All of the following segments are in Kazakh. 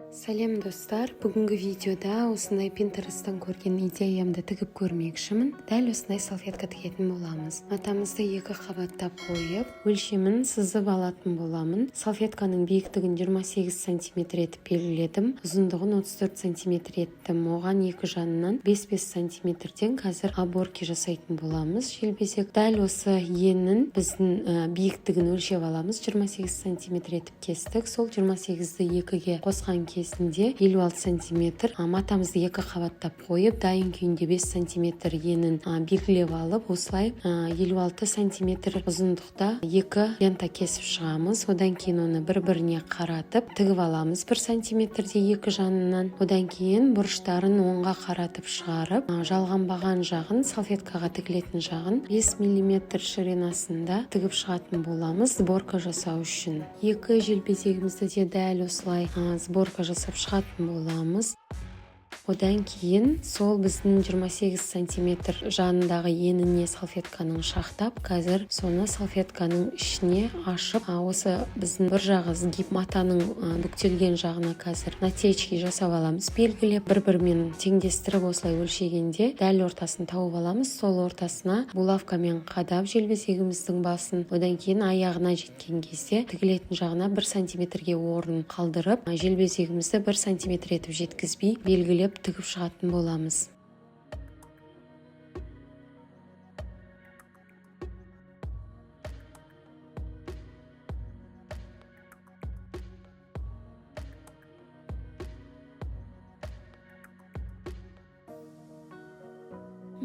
Сәлем достар, бүгінгі видеода осындай Pinterest'тан көрген идеямды тігіп көрмекшімін. Дәл осындай салфетка тігетін боламыз. Матамызды екі қабаттап қойып, өлшемін сызып алатын боламын. Салфетканың биіктігін 28 см етіп белгіледім. Ұзындығын 34 см еттім. Оған екі жанынан 5-5 см-ден қазір оборки жасайтын боламыз. Желбезек дәл осы енін біздің биіктігін өлшеп аламыз. 28 см етіп кестік. Сол 28-ді екіге қосқан кезінде 56 см матамызды екі қабаттап қойып, дайын күйінде 5 см енін белгілеп алып, осылай 56 см ұзындықта екі лента кесіп шығамыз. Одан кейін оны бір-біріне қаратып тігіп аламыз 1 см-де екі жанынан. Одан кейін бұрыштарын оңға қаратып шығарып, жалғанбаған жағын, салфеткаға тігілетін жағын 5 мм ширинасында тігіп шығатын боламыз сборка жасау үшін. Екі желбезегімізді де дәл осылай сборка жасап шығатын боламыз. Одан кейін сол біздің 28 см жанындағы еніне салфетканың шақтап, қазір соны салфетканың ішіне ашып, осы біздің бір жағы сгиб матаның бүктелген жағына қазір натечки жасап аламыз. Белгілеп бір-бірімен теңдестіріп осылай өлшегенде дәл ортасын тауып аламыз. Сол ортасына булавкамен қадап желбезегіміздің басын, одан кейін аяғына жеткен кезде тігілетін жағына 1 см-ге орын қалдырып, желбезегімізді 1 см етіп жеткізбей белгілеп тігіп шығатын боламыз.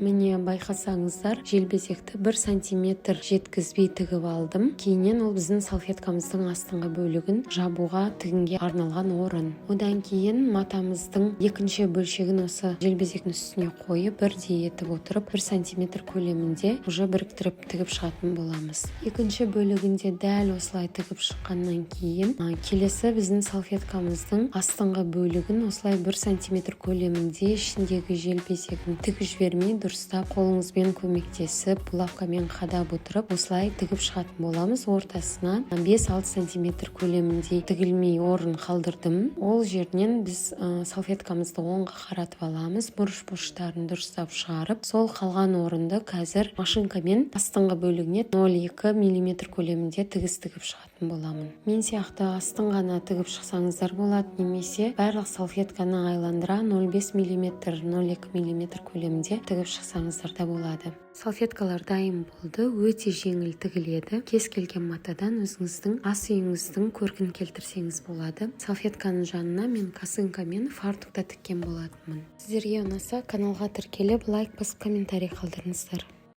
Міне байқасаңыздар, желбезекті 1 см жеткізбей тігіп алдым. Кейіннен ол біздің салфеткамыздың астыңғы бөлігін жабуға тігінге арналған орын. Одан кейін матамыздың екінші бөлшегін осы желбезектің үстіне қойып, бірдей етіп отырып 1 см көлемінде уже біріктіріп тігіп шығатын боламыз. Екінші бөлігінде дәл осылай тігіп шыққаннан кейін, келесі біздің салфеткамыздың астыңғы бөлігін осылай 1 см көлемінде ішіндегі желбезегін тігіп жібермей дұрыстап қолыңызбен көмектесіп, булавкамен қадап отырып, осылай тігіп шығатын боламыз. Ортасына 5-6 см көлемінде тігілмей орын қалдырдым. Ол жерінен біз салфеткамызды оңға қаратып аламыз. Бұрыш-бұрыштарын дұрыстап шығарып, сол қалған орынды қазір машинкамен астыңғы бөлігіне 0,2 мм көлемінде тігіс тігіп шығатын боламын. Мен сияқты астын ғана тігіп шықсаңыздар болады, немесе барлық салфетканы айландыра 0,5 мм, 0,2 мм көлемінде тігіп шықсаңыздар да болады. Салфеткалар дайын болды, өте жеңіл тігіледі. Кез келген матадан өзіңіздің ас үйіңіздің көркін келтірсеңіз болады. Салфетканың жанына мен косынкамен фартукта тіккен болатынмын. Сіздерге ұнаса, каналға тіркеліп, лайк басып, комментарий қалдырыңыздар.